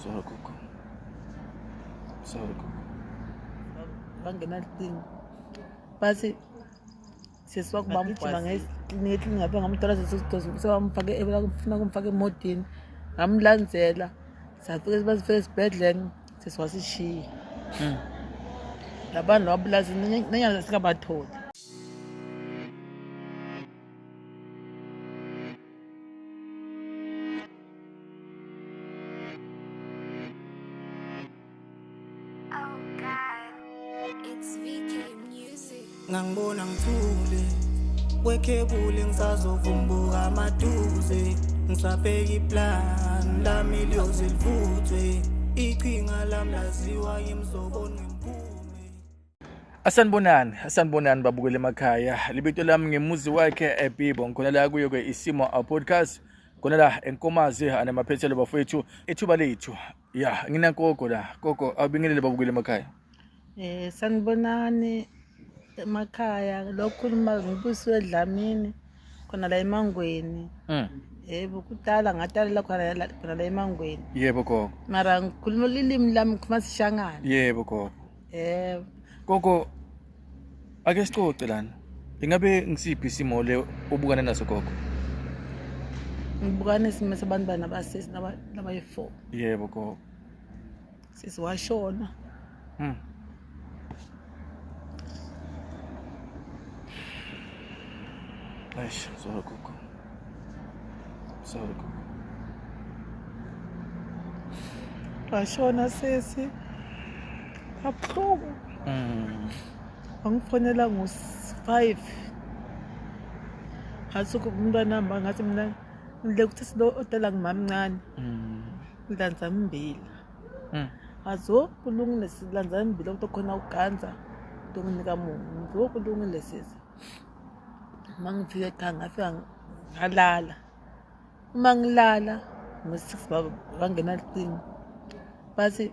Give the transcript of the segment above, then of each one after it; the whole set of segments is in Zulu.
Sorry gogo. Sorry gogo. Bangena licingo. Basi sesiwakuba mgijima ngesikliniki ngapha ngamthola sewamfake ebafuna kumfaka emotini ngamlandzela safike basifike esibhedlela sesiwasishiya labantu wabulazini nenyanga sikabatholi. Ngangibona ngithule wekhebule ngisazovumbuka amaduze ngisabheka iplan lami liyozilivuthwe iqhinga lami laziwa yimzobona ngempume. Asanibonani babukele emakhaya. Libito lami ngemuzi wakhe eBibo ngikhona la kuyo ke isimo podcast khona la enkomazi anamaphethelo bafowethu ethuba lethu. Ya nginagogo la. Gogo abingelele babukele emakhaya. Sanibonani emakhaya lokhuluma ngibusiwe Dlamini khona la eMangweni. Yebo kudala ngatalela khona la eMangweni. Yebo gogo. Mara ngikhuluma ilimi lami kumasishangana. Yebo gogo. Gogo ake sicoce lana. Ingabe ngisiphi isimo le ubukana naso gogo? Ngibukana isimo sabantu banabasisi nabayi4. Yebo gogo. Sisiwashona. Eish, sorry gogo. Sorry gogo. Washona sesi. Kabuhlungu. Angifonela ngo5. Hasuku umntwana namba ngathi mina ngile kuthi silo odala ngimamncane. Ngilanza mbila. Azo kulungile silanza mbila ukukhona uganza nginika mungu. Ngokulungile sesi. Mangifike ekhaya ngafika ngalala. Uma ngilala ngo6 bangena licingo. Basi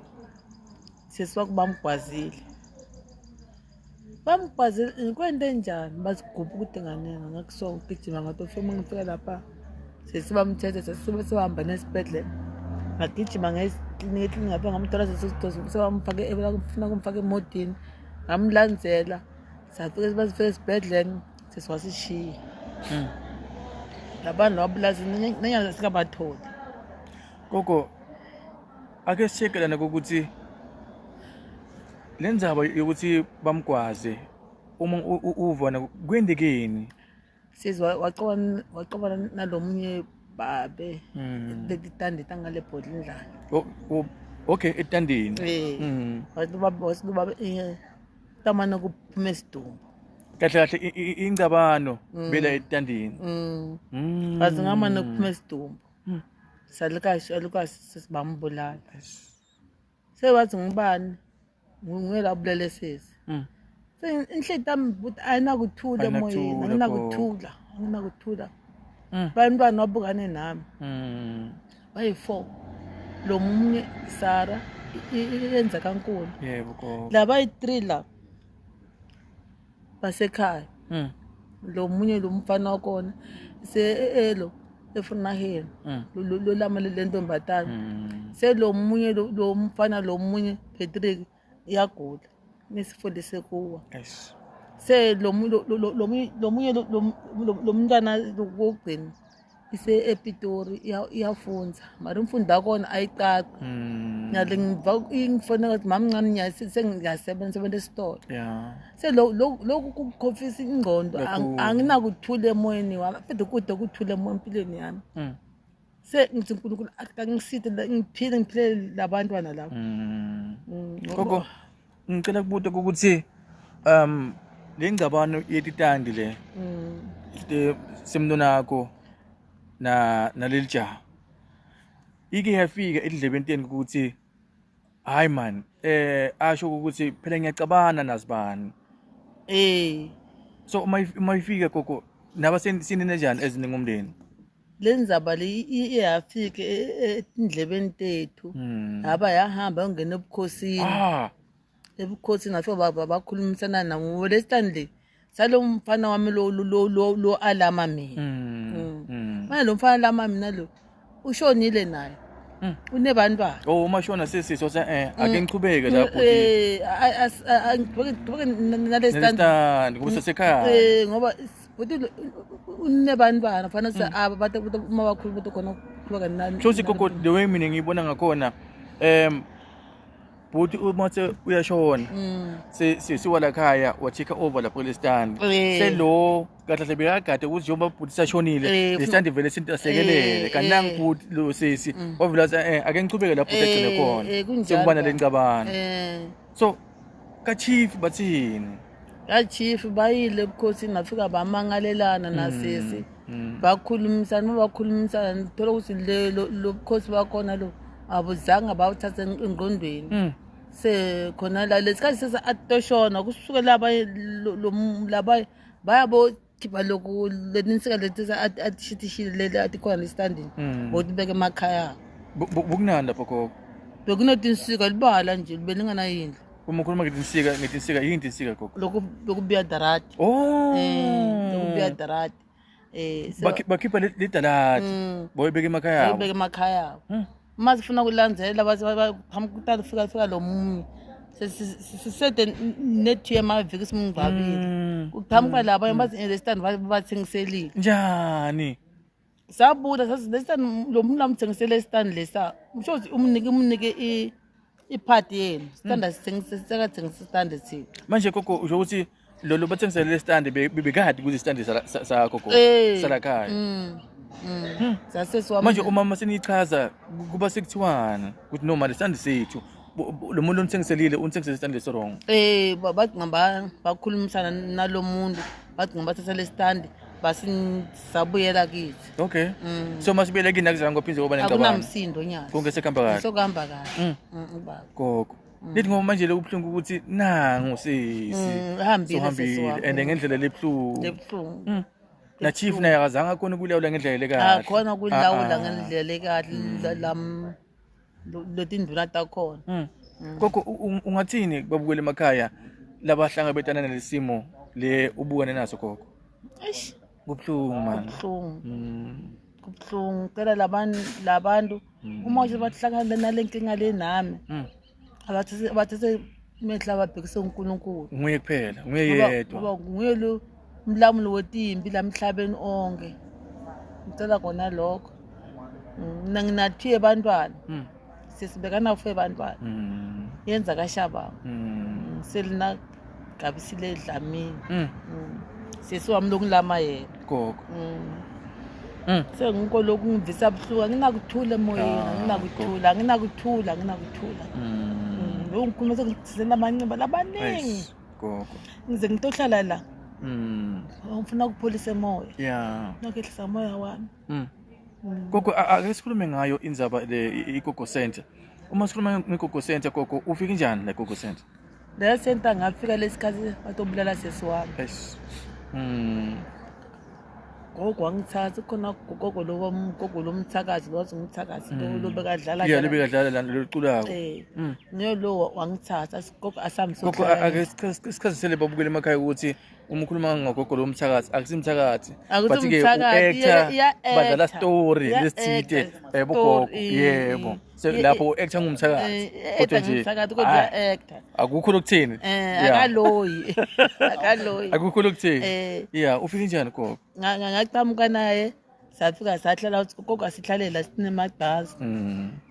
sesiwakuba mgwazile. Bamgwazile ngikwende njani basigubha ukuthi nganene ngakusonke ugijima ngathi ufema ngifika lapha sesibamthethe sesibahamba nesibhedlela. Ngagijima ngesikliniki ngapha ngamthola sewamfake ebafuna kumfaka emotini ngamlandzela safike basifike esibhedlela sesiwasishiya labantu wabulazini nenyanga sikabatholi. Gogo ake sichekelana ukuthi lenzaba yokuthi bamgwaze uma uvona kwendekeni sizwa waqoba nalomunye babe letitandita ngale bodlindla. Okay etandini. Wasiluba tamana kuphume isidumbu. Kahle ingcabano bela etandini. Wazingamana kuphume isidumbu. Salika sesibambulala. Sewathi ngibani ngingela bulele sesi. Inhleti yami but ayinakuthula emoyeni, anginakuthula. Bantwana wabukane nami. Bayi4. Lo munye Sara yenza kankulu. Yebo gogo. Laba yi3 la. Basekhaya. Lo munye lo mfana wakona elo efuna hela. Lo lama lentombatana. Lo munye lo mfana lo munye Patrick iyagula. Nisifundise kuwa. Yes. Lo munye lo mntwana lokugcina ise ePitori iyafunza mara imfundo yakona ayicaci. Nyale ngifona ukuthi mamncane nyasi sengiyasebenza esitolo. Lokhu kukhofisa ingqondo anginakuthula emoyeni wami phela kude kuthula empilweni yami. Ngithi uNkulunkulu akangisithe ngiphile labantwana labo. Gogo ngicela kubuza ukuthi lengcabano yetitandi le semntwana wakho na lelija ike yafika edlebenteni ukuthi hayi man asho ukuthi phela ngiyacabana nazibani. So uma ifika gogo naba sinene njani ezinengomndeni lenzaba le iyafika endlebeni tethu haba yahamba yongena ebukhosini. Ebukhosini ngafika bakhulumisana nabo lesithandle salo mfana wami lo alama mina. Manje lo mfana lama mina lo ushonile naye. unebantwana Oh umashona sesiso ake ngichubeke lapho ngibeke nale stand stand kuba sesekhaya ngoba futhi unebantwana fanele abantu uma bakhulu ukuthi khona kuqhubeka nani Chosi koko the way mina ngibona ngakhona buthi umathe uyashona siwala khaya wachika over lapho le stand selo kahle bekagade ukuthi njengoba buthi sashonile le stand vele sintasekelele kanangi buthi lo sisi ovela ake ngichubeke lapho egcine khona sekubana lencabana so ka chief bathini ya chief bayile because ngafika bamangalelana nasisi bakhulumisana thola ukuthi lo because bakhona lo abuzanga bawuthatha engqondweni se khona la lesikhathi sesa atoshona kusuke laba bayabo khipha lokhu leninsika lethisa atishitishile le atikhona le standing bothi beke emakhaya bukunanda phoko bekunotinsika libala nje belingana yindlu uma ukhuluma ngetinsika yini tinsika koko lokubiya darati lokubiya darati bakhipha le darati boy beke emakhaya uma sifuna kulandzela bahamkutala fika lo munye sisede nethu yemaviki simngcwabile ukuthamuka lapha bathi lesstand bathengiselile njani sabuda lesstand lo muntu lamthengisele stand lesa mshozi umnike iphathi yenu stand sithengisa stand sithi manje koko usho ukuthi lo bathengisele le stand bebekade kuzi stand sakho koko salakhaya manje umama senichaza kuba sekuthiwana ukuthi noma le stand sethu lo muntu onithengiselile unithengisele stand leso wrong bathi ngamba bakhulumisana nalo muntu bathi ngamba thatha le stand basisabuyela kithi okay so masibuyela kini akuzange kwaphindze kuba nencabana akunamsindo nyalo konke sekuhamba kahle sokuhamba kahle ubaba gogo lithi ngoba manje lokubhlungu ukuthi nangu sisi hambile and ngendlela lebhlungu na chief naye akazange akhona kulawula ngendlela lekahle akhona kulawula ngendlela lekahle lam lotinduna takhona koko ungathini babukele emakhaya labahlanga betana nelesimo le ubukane naso koko kubhlungu man kubhlungu kela labantu uma nje bahlangana nalenkinga le nami abathe mehla babhekise uNkulunkulu nguye kuphela nguye yedwa ngoba nguye lo mlamulo wetimbi lamhlabeni onke ngicela kona lokho mina nginathiye abantwana sisibekana ufe abantwana yenza kashaba selina gabisile dlamini sesiwami lokulama yena gogo sengikho lokungivisa buhluka nginakuthula emoyeni nginakuthula lo ngikhuluma sengithizela amanxiba labaningi gogo ngize ngitohlala la ngifuna ukupholisa emoya nokehlisa umoya wami gogo ake sikhulume ngayo indzaba le iGogo Center uma sikhuluma ngeGogo Center gogo ufika njani la Gogo Center le center ngafika lesikhathi batobulala sesiwami gogo wangithatha khona gogo lomthakazi lothi ngumthakazi lo bekadlala bekadlala lo culako ngiyo lo wangithatha gogo asamso gogo ake sikhazisele babukele emakhaya ukuthi uma ukhuluma ngagogo lomthakazi akusimthakazi bathi ke actor badlala story lesithite bogogo yebo lapho actor ngumthakazi kodwa nje actor akukho lokuthini akaloyi akukho lokuthini ufike njani gogo ngachamuka naye safika sahlala ukuthi gogo asihlalela sinemagqazi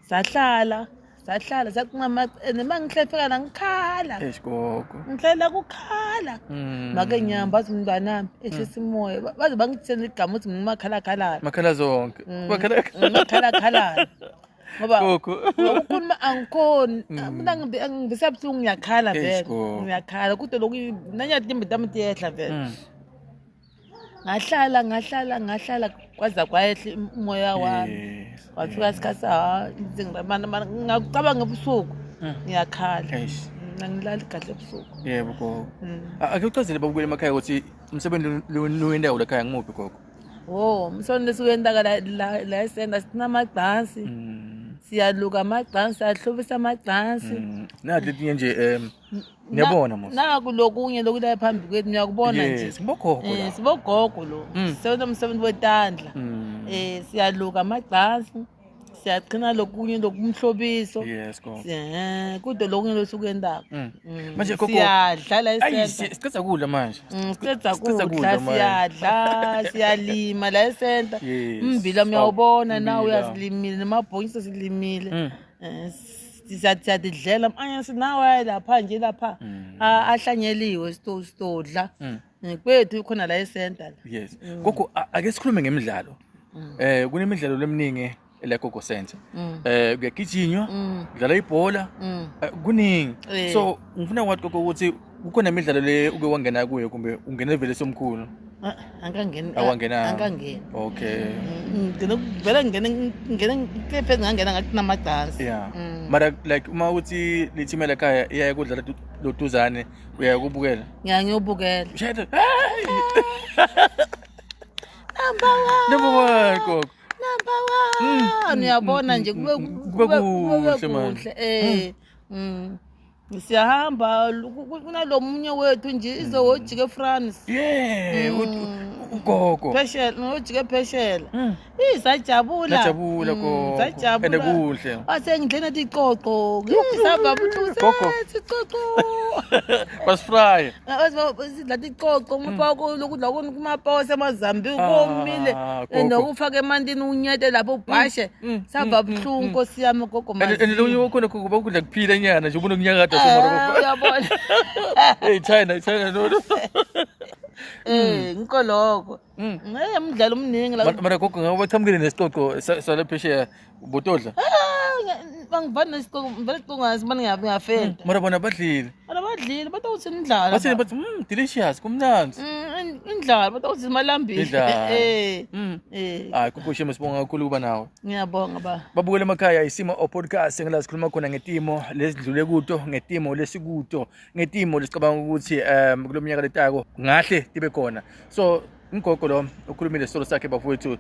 sahlala sakunqama nemangihlepheka la ngikhala gogo ngihlela kukhala make nyamba athi mntwanami esisimoya baze bangithela igama ukuthi makhala zonke makhala ngoba ukukhuluma angikhoni mina ngibisabuhlungu ngiyakhala vele ngiyakhala kodwa lokhu nanyatimbi tami tiyehla vele ngahlala kwaza kwayehla umoya wami wafika isikhathi ngicabanga ebusuku ngiyakhala ngilala kahle ebusuku yebo gogo ake ucazele babukele emakhaya ukuthi umsebenzi lo wendawo lakhaya ngimuphi gogo umsebenzi esiwendaka la esenda sinamagcansi siyaluka amagcansi siyahlobisa amagcansi nathi letinye nje niyabona mos naku lokunye lokula phambi kwethu niyakubona nje sibogogo lo sebenza umsebenzi wetandla siyaluka amagcansi siyaqhina lokunye lokumhlobiso. Yes, gogo. Kude lokunye losukwendako. Manje gogo Siyadlala ayi esenta. siceda kudla manje. Siqeda Siceda kudla, manje. siyadla, siyalima la esenta. Yes. Ummbila uyawubona nawe Ummbila. uyazilimile namabhokisi silimile. Siyadidlela manje sinawe lapha nje lapha ahlanyeliwe sitodla. Kwethu khona la esenta la. Yes. Gogo ake sikhulume ngemidlalo. Kunemidlalo leminingi la Gogo Center. Kuyagijinywa, kudlala ibhola, kuningi. So ngifuna ukwazi gogo ukuthi kukhona imidlalo le uke wangena kuyo kumbe ungena vele somkhulu. Angangena. Okay. Vele ngene pheze ngangena ngathi namadansi. Yeah. Mara like uma uthi lithime la khaya iya kudlala lotuzane uyakubukela. Ngiyanyobukela. Shayita. Number 1 gogo. Number 1 uyabona nje kube kuhle siyahamba kunalomunye wethu nje izowojike France ugogo pheshela ojike pheshela isajabula sajabula gogo ene kuhle asengidlena ticoco saba buhlungu ticoco basfry sidla ticoco ngapha lokudla kumaphawu semazambi komile nokufaka emantini unyete lapho ubhashe saba buhlungu Nkosi yami gogo manje ene lo khona kuba ukudla kuphila nyana nje ubona ukunyakada somaro uyabona hey China no ngikoloko umdlalo omningi la mara gogo ngabe bachamukile nesicoco sala phesheya ubotodla bangivana nesicoco vele sicongazi manje ngiyafenda mara bona badlile abadlile batawuthi indlala bathi bathi delicious kumnandi indlala batawuthi malambile hayi gogo shema sibonga kakhulu kuba nawe ngiyabonga ba babukela emakhaya isimo podcast engila sikhuluma khona ngetimo lesidlule kuto ngetimo lesikuto ngetimo lesicabanga ukuthi kulomnyaka letako ngahle tibe khona so ingogo lo ukhulumile solo sakhe bafowethu